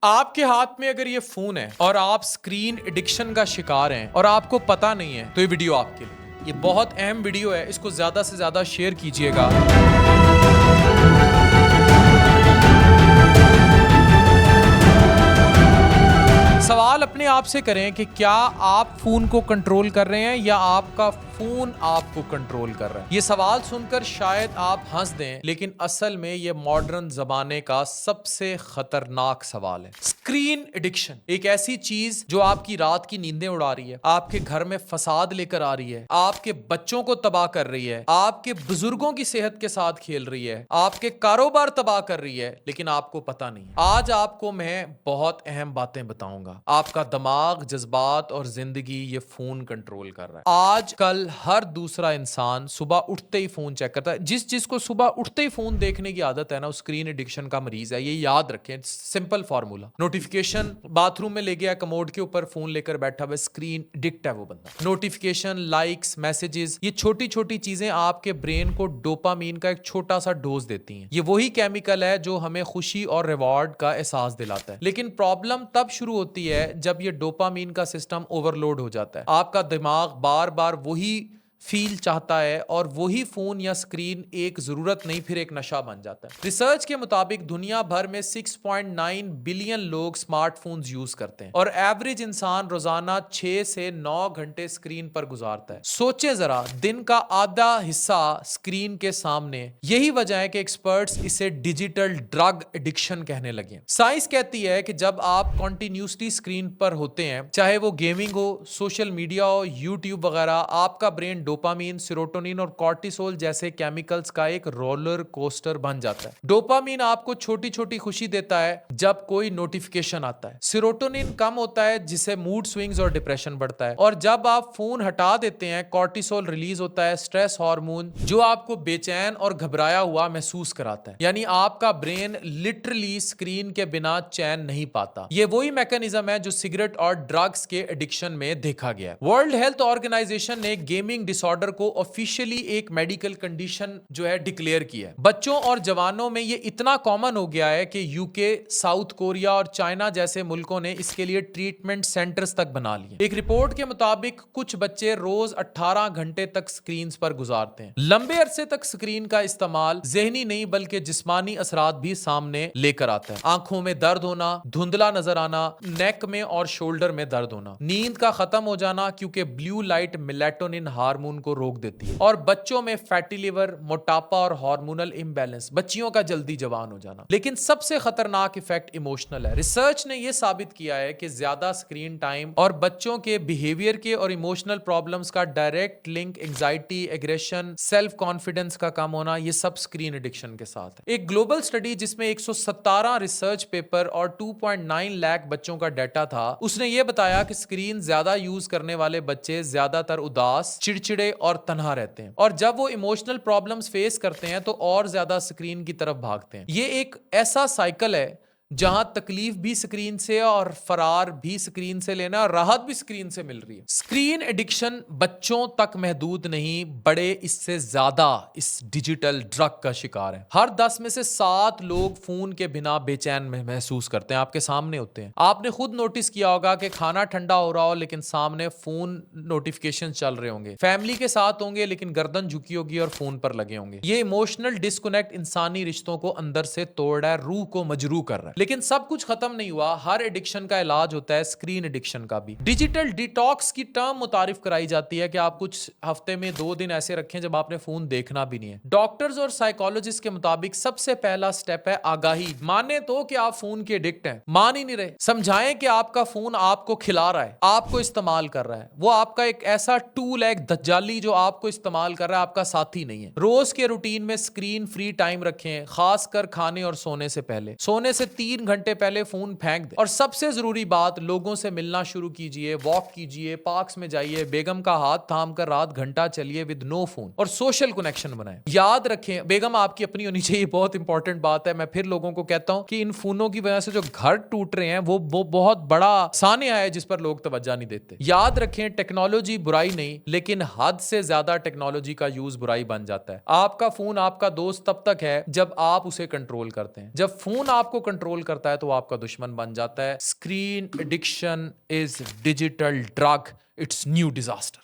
आपके हाथ में अगर ये फोन है और आप स्क्रीन एडिक्शन का शिकार हैं और आपको पता नहीं है तो ये वीडियो आपके लिए। ये बहुत अहम वीडियो है, इसको ज्यादा से ज्यादा शेयर कीजिएगा। सवाल अपने आप से करें कि क्या आप फोन को कंट्रोल कर रहे हैं या आपका फोन आपको कंट्रोल कर रहा है। ये सवाल सुनकर शायद आप हंस दें, लेकिन असल में ये मॉडर्न जमाने का सबसे खतरनाक सवाल है। स्क्रीन एडिक्शन एक ऐसी चीज जो आपकी रात की नींदें उड़ा रही है, आपके घर में फसाद लेकर आ रही है, आपके बच्चों को तबाह कर रही है, आपके बुजुर्गों की सेहत के साथ खेल रही है, आपके कारोबार तबाह कर रही है, लेकिन आपको पता नहीं है। आज आपको मैं बहुत अहम बातें बताऊंगा। आपका दिमाग, जज्बात और जिंदगी ये फोन कंट्रोल कर रहा है। आज कल हर दूसरा इंसान सुबह उठते ही फोन चेक करता है। जिसको सुबह उठते ही फोन देखने की आदत है ना, स्क्रीन एडिक्शन का मरीज है। ये याद रखें, सिंपल फॉर्मूला। नोटिफिकेशन, बाथरूम में ले गया कमोड के ऊपर फोन लेकर बैठा हुआ, स्क्रीन एडिक्ट है वो बंदा। नोटिफिकेशन, लाइक्स, मैसेजेस, ये छोटी छोटी चीजें आपके ब्रेन को डोपामीन का एक छोटा सा डोज देती हैं। ये वही केमिकल है जो हमें खुशी और रिवॉर्ड का एहसास दिलाता है। लेकिन प्रॉब्लम तब शुरू होती है जब ये डोपामीन का सिस्टम ओवरलोड हो जाता है। आपका दिमाग बार बार वही फील चाहता है और वही फोन या स्क्रीन एक जरूरत नहीं, फिर एक नशा बन जाता है। रिसर्च के मुताबिक दुनिया भर में 6.9 बिलियन लोग स्मार्टफोन्स यूज करते हैं और एवरेज इंसान रोजाना 6 से 9 घंटे स्क्रीन पर गुजारता है। सोचे जरा, दिन का आधा हिस्सा स्क्रीन के सामने। यही वजह है कि एक्सपर्ट्स इसे डिजिटल ड्रग एडिक्शन कहने लगे। साइंस कहती है कि जब आप कॉन्टिन्यूसली स्क्रीन पर होते हैं, चाहे वो गेमिंग हो, सोशल मीडिया हो, यूट्यूब वगैरह, आपका ब्रेन डोपामीन, सेरोटोनिन और कॉर्टिसोल जैसे केमिकल्स का एक रोलर कोस्टर बन जाता है। डोपामीन आपको छोटी छोटी खुशी देता है जब कोई नोटिफिकेशन आता है। सेरोटोनिन कम होता है जिससे मूड स्विंग्स और डिप्रेशन बढ़ता है। और जब आप फोन हटा देते हैं, कॉर्टिसोल रिलीज होता है, स्ट्रेस हार्मोन जो आपको बेचैन और घबराया हुआ महसूस कराता है। यानी आपका ब्रेन लिटरली स्क्रीन के बिना चैन नहीं पाता। ये वही मैकेनिज्म है जो सिगरेट और ड्रग्स के एडिक्शन में देखा गया है। वर्ल्ड हेल्थ ऑर्गेनाइजेशन ने गेमिंग डिसऑर्डर को ऑफिशियली एक मेडिकल कंडीशन जो है डिक्लेयर किया है। बच्चों और जवानों में ये इतना कॉमन हो गया है कि यूके, साउथ कोरिया और चाइना जैसे मुल्कों ने इसके लिए ट्रीटमेंट सेंटर्स तक बना लिए। एक रिपोर्ट के मुताबिक कुछ बच्चे रोज 18 घंटे तक स्क्रीन पर गुजारते हैं। लंबे अरसे तक स्क्रीन का इस्तेमाल ज़हनी नहीं बल्कि जिस्मानी असरात भी सामने लेकर आता है। आंखों में दर्द होना, धुंधला नजर आना, नेक में और शोल्डर में दर्द होना, नींद का खत्म हो जाना क्योंकि ब्लू लाइट मेलेटोनिन हार्मोन को रोक देती है, और बच्चों में फैटी लिवर, मोटापा और हार्मोनल इम्बैलेंस, बच्चियों का जल्दी जवान हो जाना। लेकिन सबसे खतरनाक इफेक्ट इमोशनल है। रिसर्च ने यह साबित किया है कि ज्यादा स्क्रीन टाइम और बच्चों के बिहेवियर के और इमोशनल प्रॉब्लम्स का direct link anxiety, aggression, self confidence का कम होना, ये सब स्क्रीन एडिक्शन के साथ है। एक ग्लोबल स्टडी जिसमें 117 रिसर्च पेपर और 2.9 लाख बच्चों का डाटा था, उसने यह बताया कि स्क्रीन ज्यादा यूज करने वाले बच्चे ज्यादातर उदास, चिड़चिड़े और तन्हा रहते हैं, और जब वो इमोशनल प्रॉब्लम्स फेस करते हैं तो और ज्यादा स्क्रीन की तरफ भागते हैं। ये एक ऐसा साइकिल है जहां तकलीफ भी स्क्रीन से और फरार भी स्क्रीन से लेना और राहत भी स्क्रीन से मिल रही है। स्क्रीन एडिक्शन बच्चों तक महदूद नहीं, बड़े इससे ज्यादा इस डिजिटल ड्रग का शिकार है। हर 10 में से 7 लोग फोन के बिना बेचैन महसूस करते हैं। आपके सामने होते हैं। आपने खुद नोटिस किया होगा कि खाना ठंडा हो रहा हो लेकिन सामने फोन नोटिफिकेशन चल रहे होंगे, फैमिली के साथ होंगे लेकिन गर्दन झुकी होगी और फोन पर लगे होंगे। ये इमोशनल डिस्कनेक्ट इंसानी रिश्तों को अंदर से तोड़ रहा है, रूह को मजरूह कर रहा है। लेकिन सब कुछ खत्म नहीं हुआ। हर एडिक्शन का इलाज होता है, स्क्रीन एडिक्शन का भी। डिजिटल डिटॉक्स की टर्म मुतारिफ कराई जाती है कि आप कुछ हफ्ते में 2 दिन ऐसे रखें जब आपने फोन देखना भी नहीं है। डॉक्टर्स और साइकोलॉजिस्ट के मुताबिक सबसे पहला स्टेप है आगाही। माने तो कि आप फोन के एडिक्ट हैं, मान ही नहीं रहे। समझाएं कि आपका फोन आपको खिला रहा है, आपको इस्तेमाल कर रहा है। वो आपका एक ऐसा टूल है, एक दज्जाली, जो आपको इस्तेमाल कर रहा है, आपका साथी नहीं है। रोज के रूटीन में स्क्रीन फ्री टाइम रखें, खासकर खाने और सोने से पहले। सोने से 3 घंटे पहले फोन फेंक दें। और सबसे जरूरी बात, लोगों से मिलना शुरू कीजिए, वॉक कीजिए, पार्क्स में जाइए, बेगम का हाथ थाम कर रात घंटा चलिए विद नो फोन, और सोशल कनेक्शन बनाएं। याद रखें, बेगम आपकी अपनी होनी चाहिए, बहुत इंपॉर्टेंट बात है। मैं फिर लोगों को कहता हूं कि इन फोनों की वजह से जो घर टूट रहे हैं वो बहुत बड़ा सानिया है जिस पर लोग तवज्जो नहीं देते। याद रखें, टेक्नोलॉजी बुराई नहीं, लेकिन हद से ज्यादा टेक्नोलॉजी का यूज बुराई बन जाता है। आपका फोन आपका दोस्त तब तक है जब आप उसे कंट्रोल करते हैं। जब फोन आपको कंट्रोल कंट्रोल करता है तो वो आपका दुश्मन बन जाता है। Screen addiction is digital drug, it's new disaster.